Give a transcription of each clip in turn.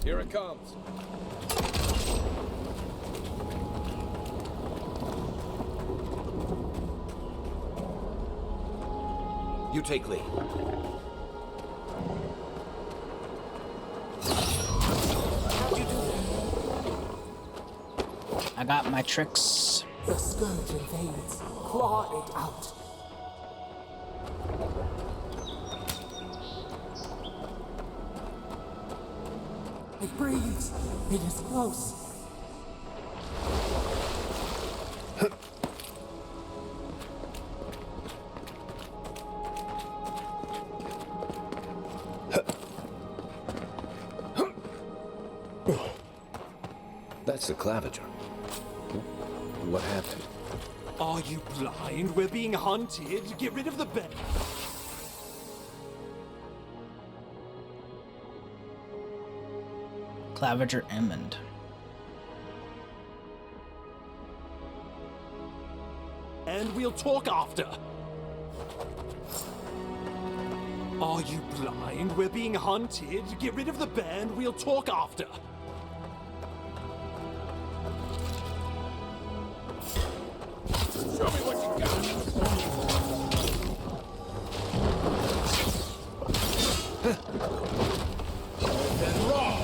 Here it comes. You take lead. How'd you do that? I got my tricks. The scourge invades. Claw it out. It breathes. It is close. That's the claviger. What happened? Are you blind? We're being hunted. Get rid of the bed. Claviger Emmond. And we'll talk after. Are you blind? We're being hunted. Get rid of the band. We'll talk after. Show me what you got. Then raw.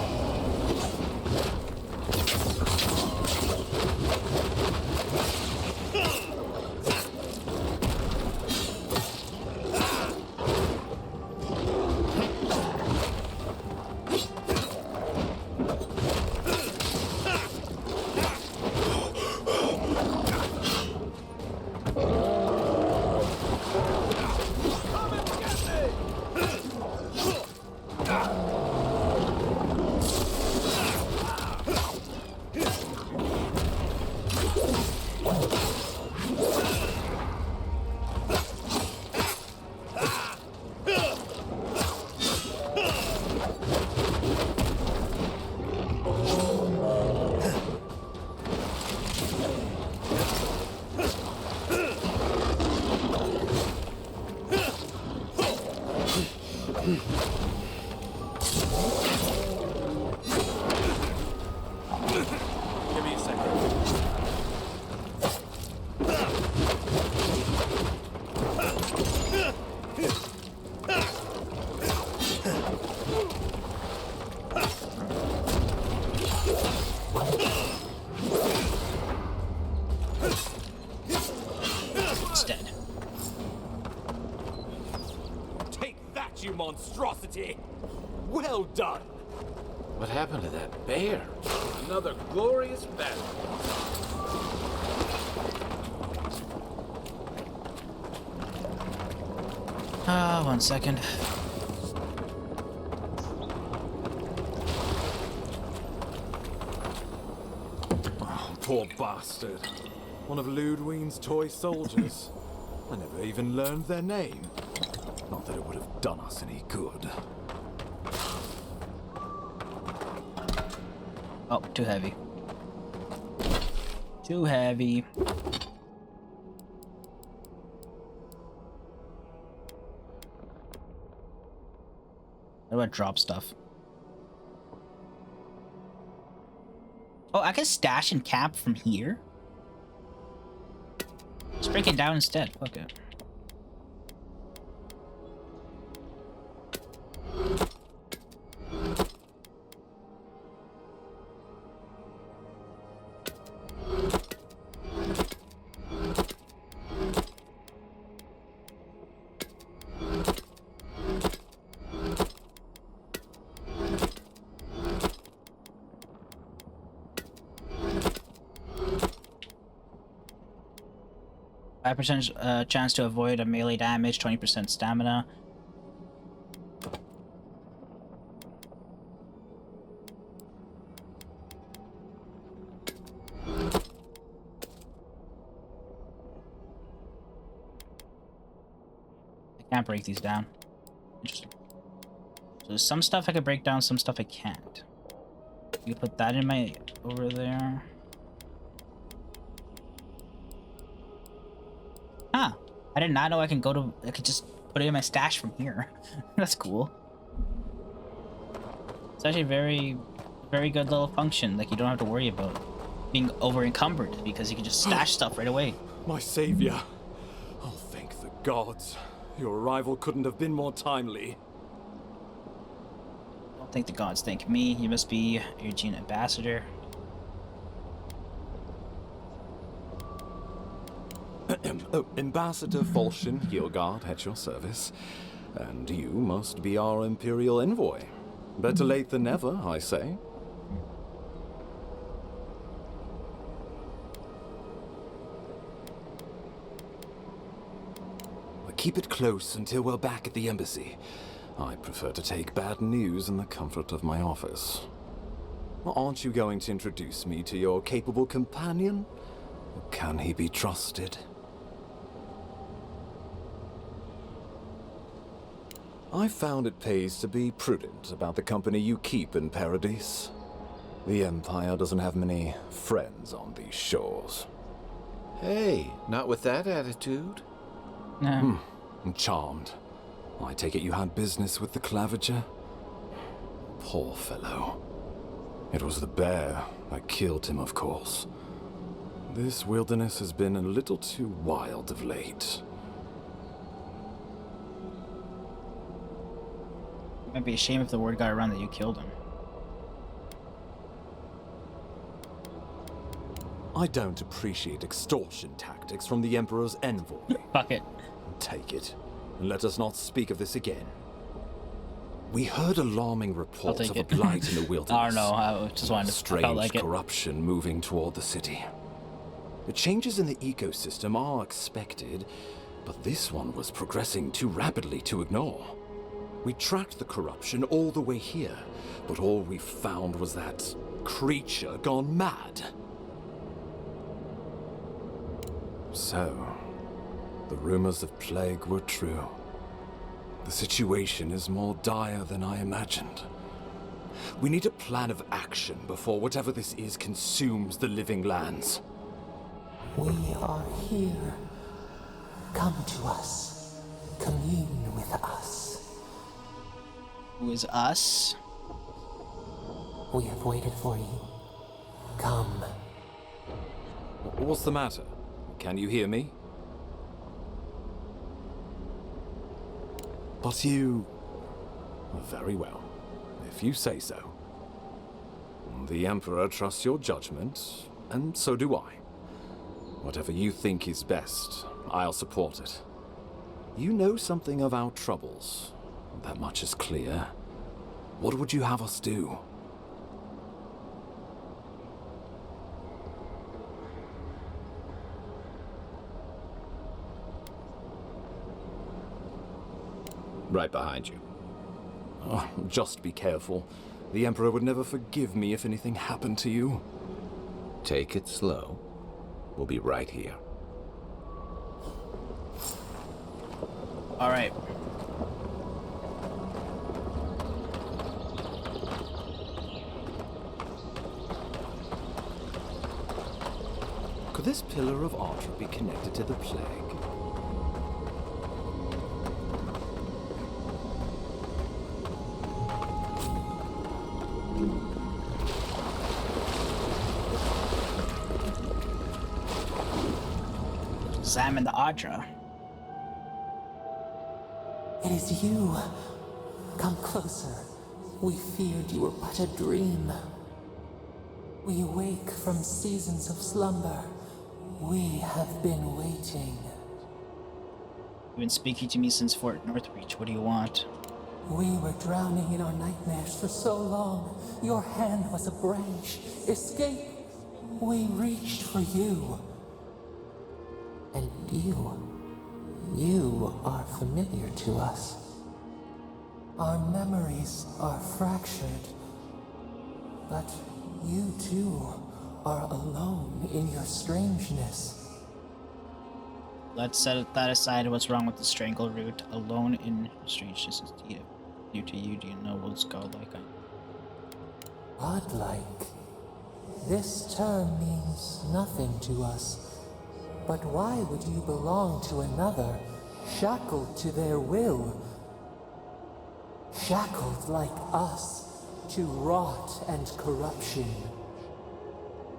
Monstrosity! Well done! What happened to that bear? Another glorious battle. One second. Oh, poor bastard. One of Ludwine's toy soldiers. I never even learned their name. Not that it would have done us any good. Oh, too heavy. Too heavy. How do I drop stuff? Oh, I can stash and cap from here? Let's break it down instead. Fuck it. Percent chance to avoid a melee damage, 20% stamina. I can't break these down. Interesting. So there's some stuff I can break down, some stuff I can't. You put that in my over there. Huh. I did not know I could just put it in my stash from here. That's cool. It's actually very very good little function. Like, you don't have to worry about being over encumbered because you can just stash stuff right away. My savior. Oh, thank the gods. Your arrival couldn't have been more timely. Don't thank the gods, thank me. You must be Eugene Ambassador. Oh, Ambassador Falchion Hildegard at your service. And you must be our Imperial envoy. Better late than never, I say. Keep it close until we're back at the embassy. I prefer to take bad news in the comfort of my office. Aren't you going to introduce me to your capable companion? Can he be trusted? I found it pays to be prudent about the company you keep in Paradise. The Empire doesn't have many friends on these shores. Hey, not with that attitude. No. I'm charmed. I take it you had business with the Claviger? Poor fellow. It was the bear that killed him, of course. This wilderness has been a little too wild of late. It might be a shame if the word got around that you killed him. I don't appreciate extortion tactics from the Emperor's envoy. Fuck it. Take it, and let us not speak of this again. We heard alarming reports take of it. a blight in the wilderness. I don't know. I just wanted to. I Strange felt like it. corruption moving toward the city. The changes in the ecosystem are expected, but this one was progressing too rapidly to ignore. We tracked the corruption all the way here, but all we found was that creature gone mad. So, the rumors of plague were true. The situation is more dire than I imagined. We need a plan of action before whatever this is consumes the living lands. We are here. Come to us. Commune with us. Who is us? We have waited for you. Come. What's the matter? Can you hear me? But you... Very well, if you say so. The Emperor trusts your judgment, and so do I. Whatever you think is best, I'll support it. You know something of our troubles. That much is clear. What would you have us do? Right behind you. Oh, just be careful. The Emperor would never forgive me if anything happened to you. Take it slow. We'll be right here. All right. Could this pillar of archery be connected to the plague? Examine the Adra. It is you. Come closer. We feared you were but a dream. We wake from seasons of slumber. We have been waiting. You've been speaking to me since Fort Northreach. What do you want? We were drowning in our nightmares for so long. Your hand was a branch. Escape. We reached for you. And you are familiar to us. Our memories are fractured. But you too are alone in your strangeness. Let's set that aside. What's wrong with the strangle root? Alone in strangeness is new to you. Do you know what's godlike? Godlike. This term means nothing to us. But why would you belong to another, shackled to their will? Shackled like us, to rot and corruption.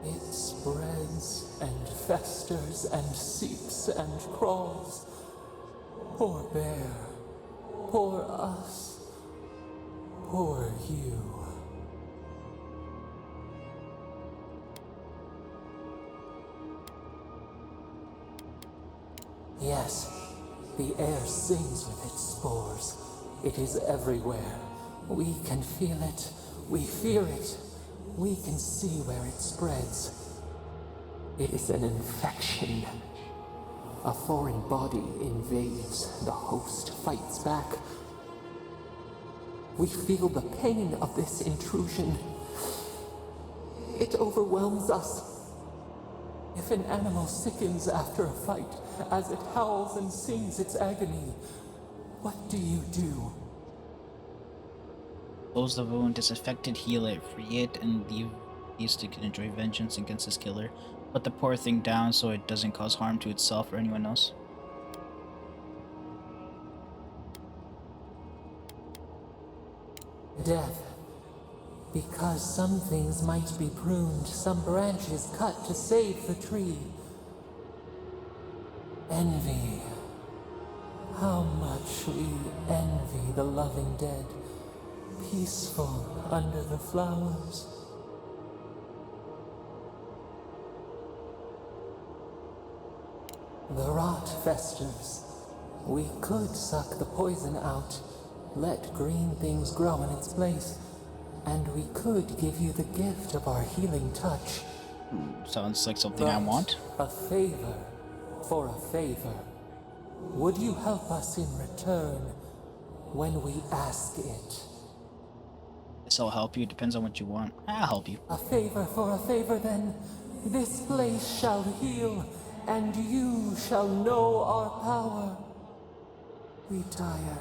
It spreads and festers and seeps and crawls. Poor bear, poor us, poor you. Yes, the air sings with its spores. It is everywhere. We can feel it. We fear it. We can see where it spreads. It is an infection. A foreign body invades. The host fights back. We feel the pain of this intrusion. It overwhelms us. If an animal sickens after a fight, as it howls and sings its agony, what do you do? Close the wound, disinfect it, heal it, free it, and leave these to enjoy vengeance against its killer. Put the poor thing down so it doesn't cause harm to itself or anyone else. Death. Because some things might be pruned, some branches cut to save the tree. Envy. How much we envy the loving dead, peaceful under the flowers. The rot festers. We could suck the poison out, let green things grow in its place, and we could give you the gift of our healing touch. Sounds like something I want. A favor for a favor. Would you help us in return when we ask it? Guess I'll help you. Depends on what you want. I'll help you. A favor for a favor, then. This place shall heal, and you shall know our power. We tire.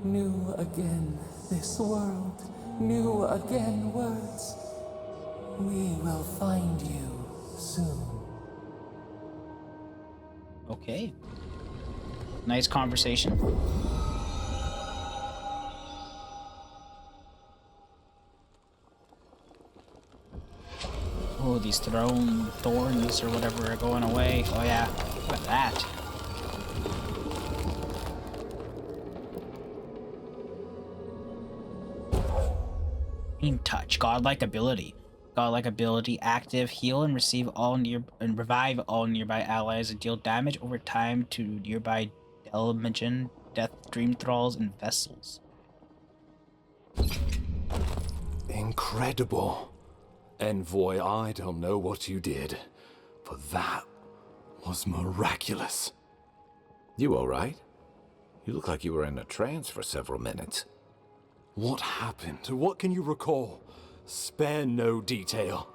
New again this world, new again words. We will find you soon. Okay. Nice conversation. Oh, these thorns or whatever are going away. Oh yeah, look at that. Dream touch, godlike ability. Godlike ability, active, heal and receive all revive all nearby allies and deal damage over time to nearby Delmagen, Death Dream Thralls, and Vessels. Incredible. Envoy, I don't know what you did, but that was miraculous. You all right? You look like you were in a trance for several minutes. What happened? What can you recall? Spare no detail.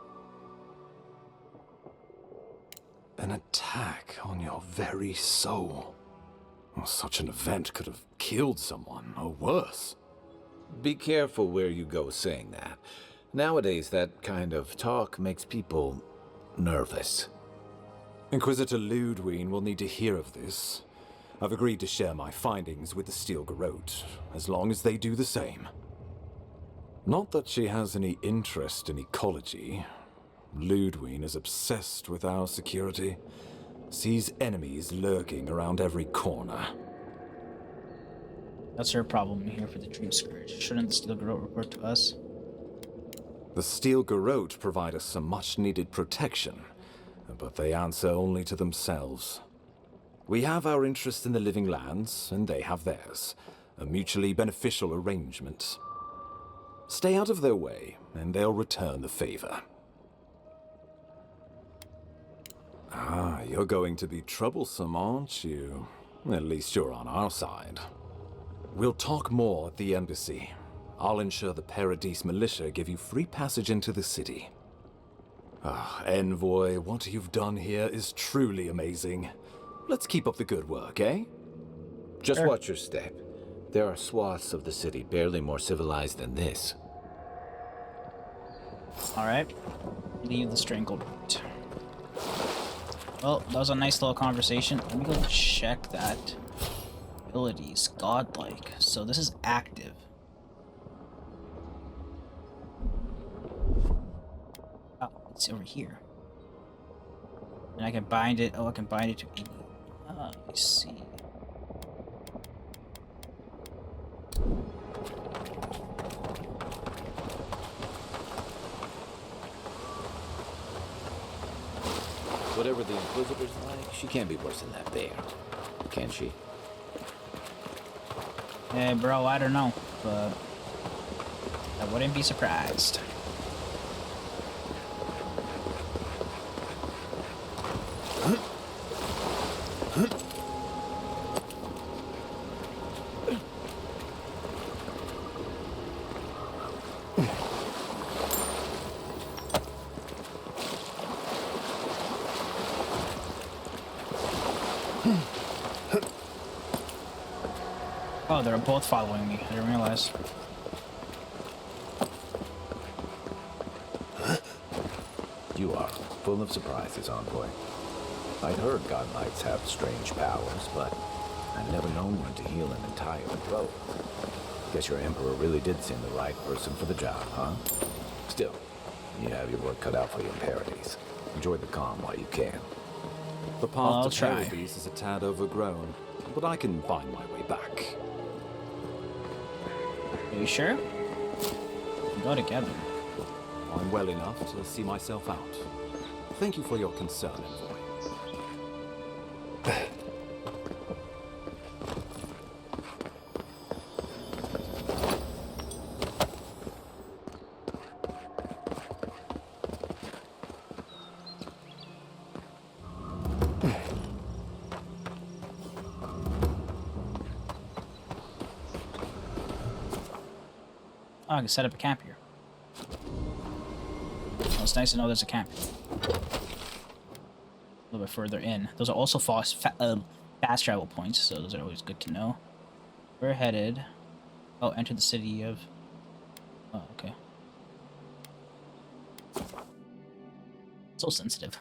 An attack on your very soul. Such an event could have killed someone, or worse. Be careful where you go saying that. Nowadays, that kind of talk makes people nervous. Inquisitor Ludwig will need to hear of this. I've agreed to share my findings with the Steel Garrote, as long as they do the same. Not that she has any interest in ecology. Ludwig is obsessed with our security, sees enemies lurking around every corner. That's her problem here for the Dream Scourge. Shouldn't the Steel Garrote report to us? The Steel Garrote provide us some much-needed protection, but they answer only to themselves. We have our interest in the living lands, and they have theirs. A mutually beneficial arrangement. Stay out of their way, and they'll return the favor. Ah, you're going to be troublesome, aren't you? At least you're on our side. We'll talk more at the embassy. I'll ensure the Paradise militia give you free passage into the city. Ah, Envoy, what you've done here is truly amazing. Let's keep up the good work, eh? Just watch your step. There are swaths of the city barely more civilized than this. Alright. Leave the strangled root. Well, that was a nice little conversation. Let me go check that. Abilities, godlike. So this is active. It's over here. And I can bind it. Oh, I can bind it to. I see. Whatever the Inquisitor's like, she can't be worse than that bear. Can she? Hey, bro, I don't know, but I wouldn't be surprised. Oh, they're both following me. I didn't realize. You are full of surprises, Envoy. I'd heard godlights have strange powers, but I've never known one to heal an entire throat. Guess your Emperor really did send the right person for the job, huh? Still, you have your work cut out for you in Paradise. Enjoy the calm while you can. The I'll path to try. Paradise is a tad overgrown, but I can find my way back. Are you sure? We can go together. I'm well enough to see myself out. Thank you for your concern, Envoy. Oh, I can set up a camp here. Oh, it's nice to know there's a camp. A little bit further in. Those are also fast travel points, so those are always good to know. We're headed. Oh, enter the city of. Oh, okay. So sensitive.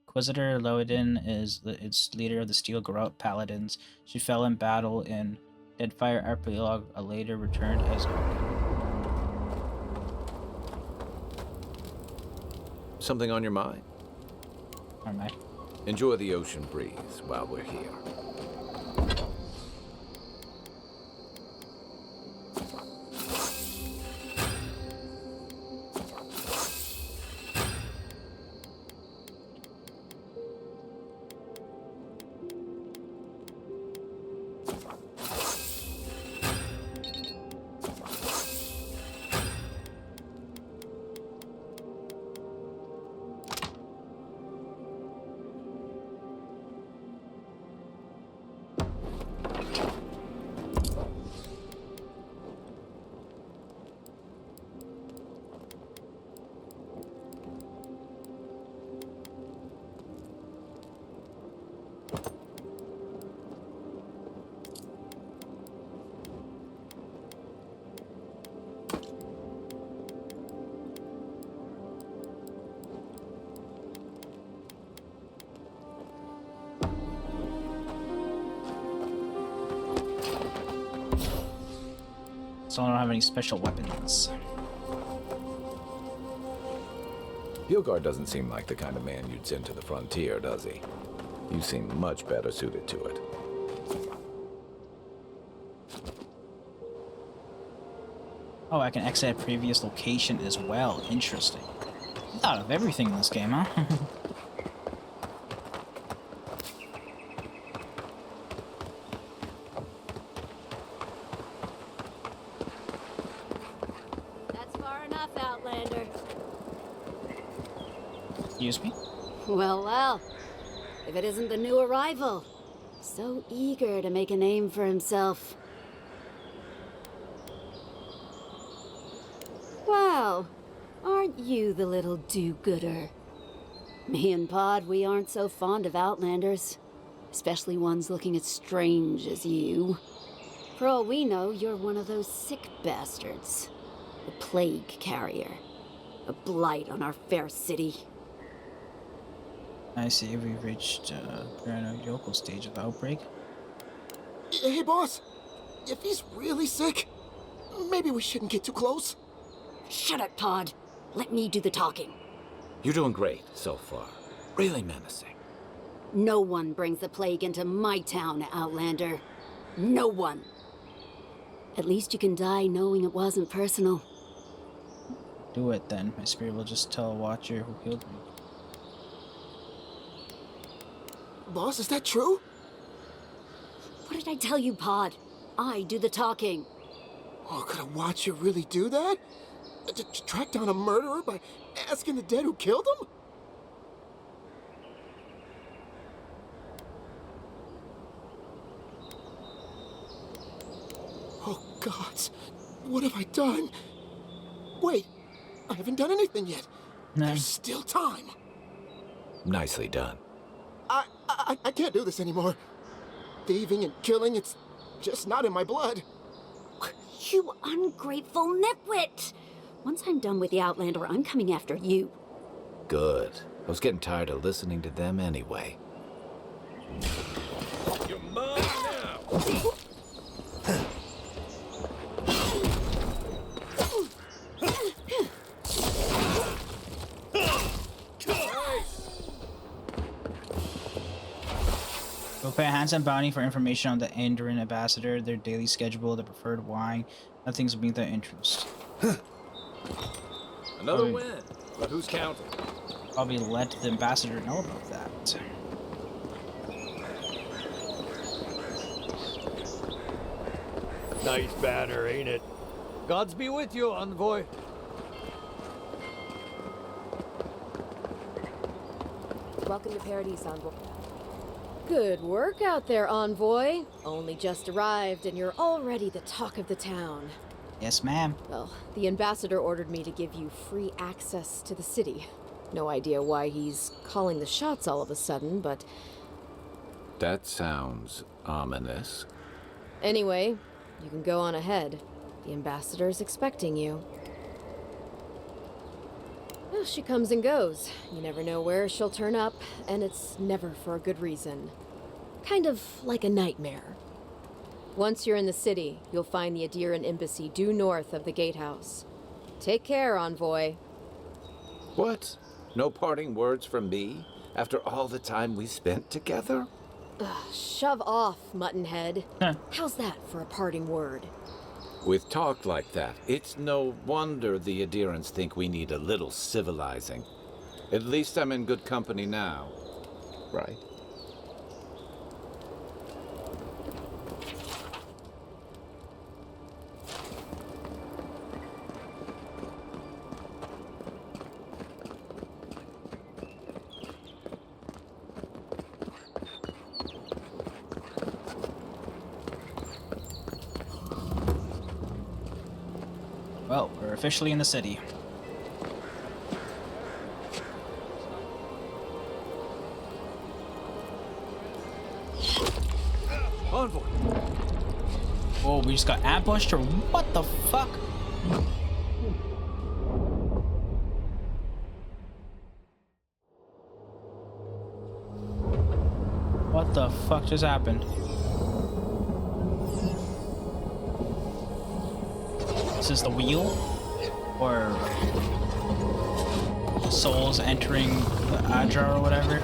Inquisitor Loedin is its leader of the Steel Garrote Paladins. She fell in battle in Deadfire Arpelogue, later returned as. Something on your mind? Alright. Enjoy the ocean breeze while we're here. So I don't have any special weapons. Pilgar doesn't seem like the kind of man you'd send to the frontier, does he? You seem much better suited to it. Oh, I can exit a previous location as well. Interesting. Thought of everything in this game, huh? That's far enough, Outlander. Excuse me? Well, well. If it isn't the new arrival. So eager to make a name for himself. Wow. Aren't you the little do-gooder? Me and Pod, we aren't so fond of Outlanders. Especially ones looking as strange as you. For all we know, you're one of those sick bastards. A plague carrier. A blight on our fair city. I see we've reached paranoidal stage of outbreak. Hey, boss. If he's really sick, maybe we shouldn't get too close. Shut up, Todd. Let me do the talking. You're doing great so far. Really menacing. No one brings the plague into my town, Outlander. No one. At least you can die knowing it wasn't personal. Do it then. My spirit will just tell a watcher who killed me. Boss, is that true? What did I tell you, Pod? I do the talking. Oh, could a watcher really do that? Track down a murderer by asking the dead who killed him? Oh, gods. What have I done? Wait, I haven't done anything yet. No. There's still time. Nicely done. I can't do this anymore. Thieving and killing, it's just not in my blood. You ungrateful nitwit! Once I'm done with the Outlander, I'm coming after you. Good. I was getting tired of listening to them anyway. You're mine now! Go pay a handsome bounty for information on the Andoran ambassador, their daily schedule, their preferred wine. Nothing's beneath their interest. Another win. But who's counting? Probably let the ambassador know about that. Nice banner, ain't it? Gods be with you, envoy. Welcome to Paradise, Envoy. Good work out there, Envoy. Only just arrived, and you're already the talk of the town. Yes, ma'am. Well, the ambassador ordered me to give you free access to the city. No idea why he's calling the shots all of a sudden, but That sounds ominous. anyway, you can go on ahead. The ambassador's expecting you. Well, she comes and goes. You never know where she'll turn up, and it's never for a good reason. Kind of like a nightmare. Once you're in the city, you'll find the Yarin embassy due north of the gatehouse. Take care, Envoy. What? No parting words from me? After all the time we spent together? Shove off, Muttonhead. Huh. How's that for a parting word? With talk like that, it's no wonder the Adirans think we need a little civilizing. At least I'm in good company now, right? Well, we're officially in the city. Envoy. Whoa, we just got ambushed or what the fuck? What the fuck just happened? Is this the wheel? Or souls entering the Adra or whatever?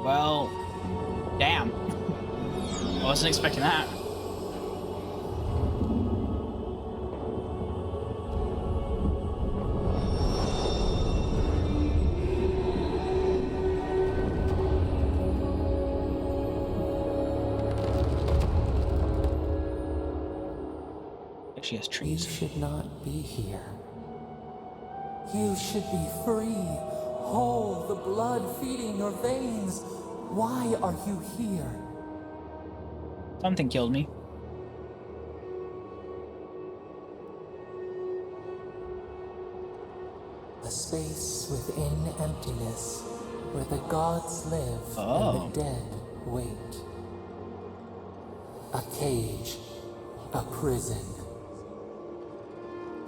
Well, damn. I wasn't expecting that. She has You trees. should not be here. You should be free, whole, the blood feeding your veins. Why are you here? Something killed me. A space within emptiness, where the gods live Oh. and the dead wait. A cage, a prison.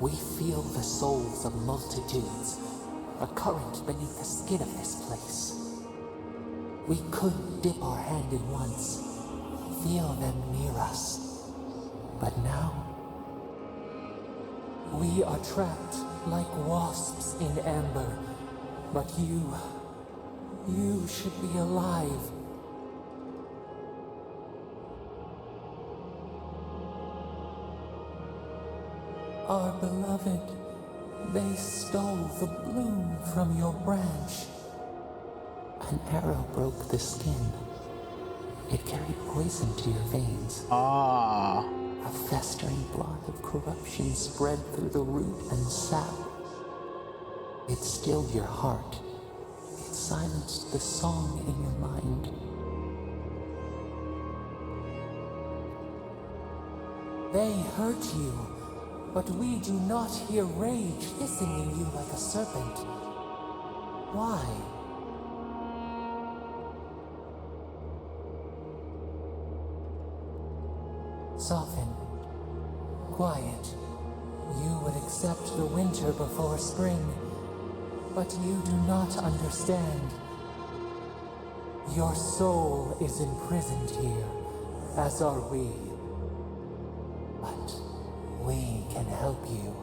We feel the souls of multitudes, a current beneath the skin of this place. We could dip our hand in once, feel them near us. But now, We are trapped like wasps in amber. But you should be alive. Our beloved, they stole the bloom from your branch. An arrow broke the skin. It carried poison to your veins. Ah. A festering blot of corruption spread through the root and sap. It stilled your heart. It silenced the song in your mind. They hurt you, but we do not hear rage hissing in you like a serpent. Why? Soften. Quiet. You would accept the winter before spring, but you do not understand. Your soul is imprisoned here, as are we. But we can help you.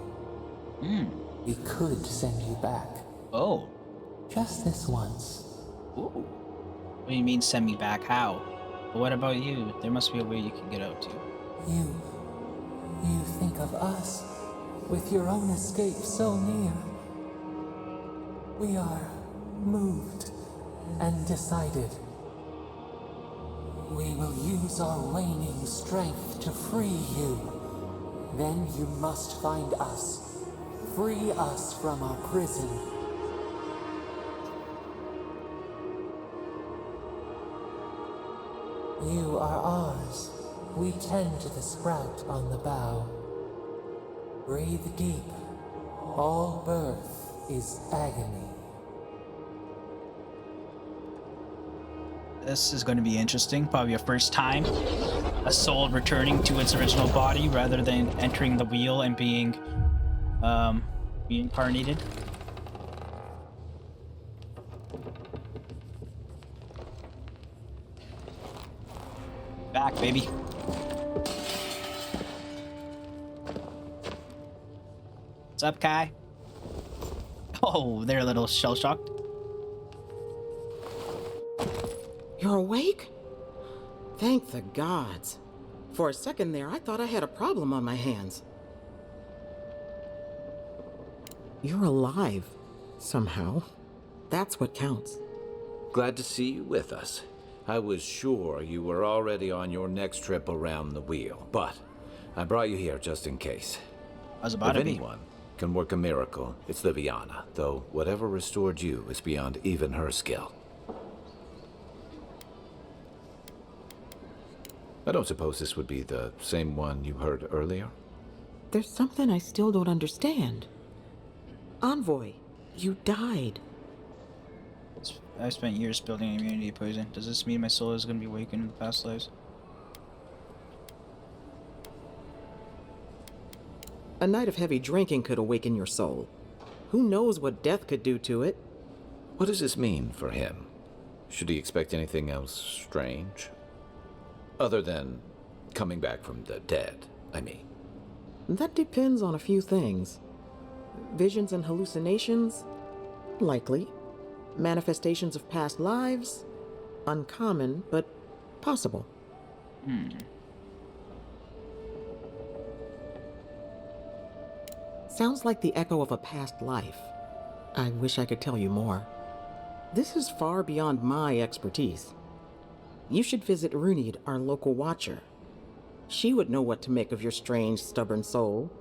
We could send you back. Oh. Just this once. Ooh. What do you mean send me back? How? But what about you? There must be a way you can get out too. You think of us, with your own escape so near. We are moved and decided. We will use our waning strength to free you. Then you must find us. Free us from our prison. You are ours. We tend to the sprout on the bough. Breathe deep. All birth is agony. This is going to be interesting. Probably your first time. A soul returning to its original body rather than entering the wheel and being reincarnated. Back, baby. What's up, Kai? Oh, they're a little shell-shocked. You're awake? Thank the gods. For a second there, I thought I had a problem on my hands. You're alive, somehow. That's what counts. Glad to see you with us. I was sure you were already on your next trip around the wheel, but I brought you here just in case. I was about If to be. anyone can work a miracle, it's Liviana, though whatever restored you is beyond even her skill. I don't suppose this would be the same one you heard earlier? There's something I still don't understand. Envoy, you died. I spent years building an immunity to poison. Does this mean my soul is going to be awakened in past lives? A night of heavy drinking could awaken your soul. Who knows what death could do to it? What does this mean for him? Should he expect anything else strange? Other than coming back from the dead, I mean. That depends on a few things. Visions and hallucinations? Likely. Manifestations of past lives? Uncommon, but possible. Sounds like the echo of a past life. I wish I could tell you more. This is far beyond my expertise. You should visit Runid, our local watcher. She would know what to make of your strange, stubborn soul.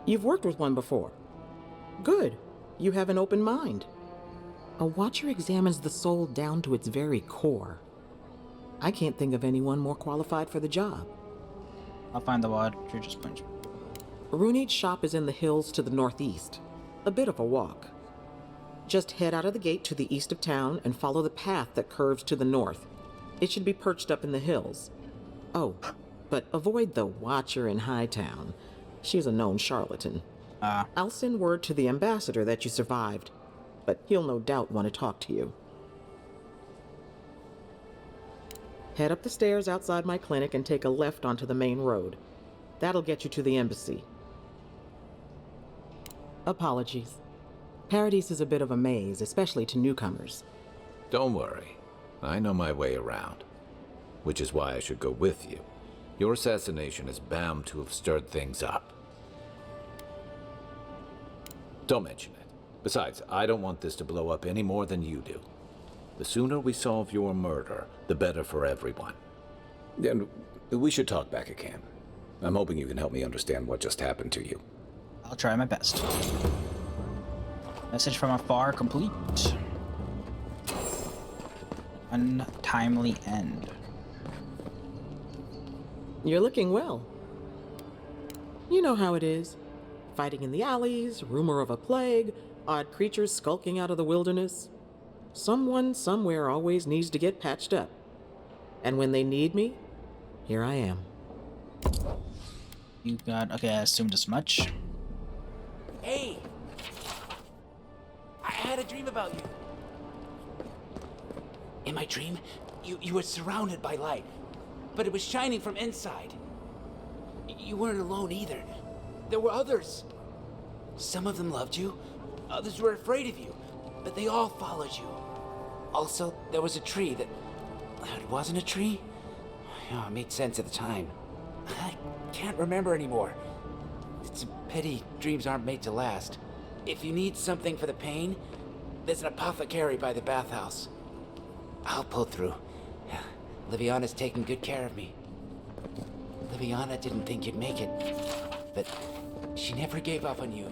You've worked with one before. Good. You have an open mind. A watcher examines the soul down to its very core. I can't think of anyone more qualified for the job. I'll find the wad. You're just punch. Runid's shop is in the hills to the northeast. A bit of a walk. Just head out of the gate to the east of town and follow the path that curves to the north. It should be perched up in the hills. Oh, but avoid the Watcher in Hightown. She's a known charlatan. I'll send word to the ambassador that you survived, but he'll no doubt want to talk to you. Head up the stairs outside my clinic and take a left onto the main road. That'll get you to the embassy. Apologies. Paradise is a bit of a maze, especially to newcomers. Don't worry. I know my way around. Which is why I should go with you. Your assassination is bound to have stirred things up. Don't mention it. Besides, I don't want this to blow up any more than you do. The sooner we solve your murder, the better for everyone. And we should talk back again. I'm hoping you can help me understand what just happened to you. I'll try my best. Message from Afar complete. Untimely end. You're looking well. You know how it is. Fighting in the alleys, rumor of a plague, odd creatures skulking out of the wilderness. Someone somewhere always needs to get patched up. And when they need me, here I am. You got... Okay, I assumed as much. Hey! I had a dream about you. In my dream, you were surrounded by light, but it was shining from inside. You weren't alone either. There were others. Some of them loved you, others were afraid of you, but they all followed you. Also, there was a tree that... It wasn't a tree? Oh, it made sense at the time. I can't remember anymore. It's a pity dreams aren't made to last. If you need something for the pain, there's an apothecary by the bathhouse. I'll pull through. Liviana's taking good care of me. Liviana didn't think you'd make it, but she never gave up on you.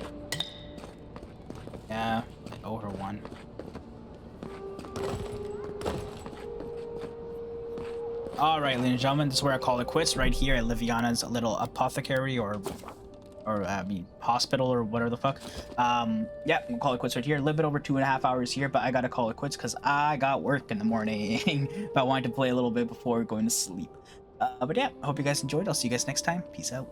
Yeah, I owe her one. Alright, ladies and gentlemen, this is where I call it quits, right here at Liviana's little apothecary or hospital or whatever the fuck. Yeah, we'll call it quits right here. A little bit over 2.5 hours here, but I gotta call it quits because I got work in the morning. But I wanted to play a little bit before going to sleep. But yeah, I hope you guys enjoyed. I'll see you guys next time. Peace out.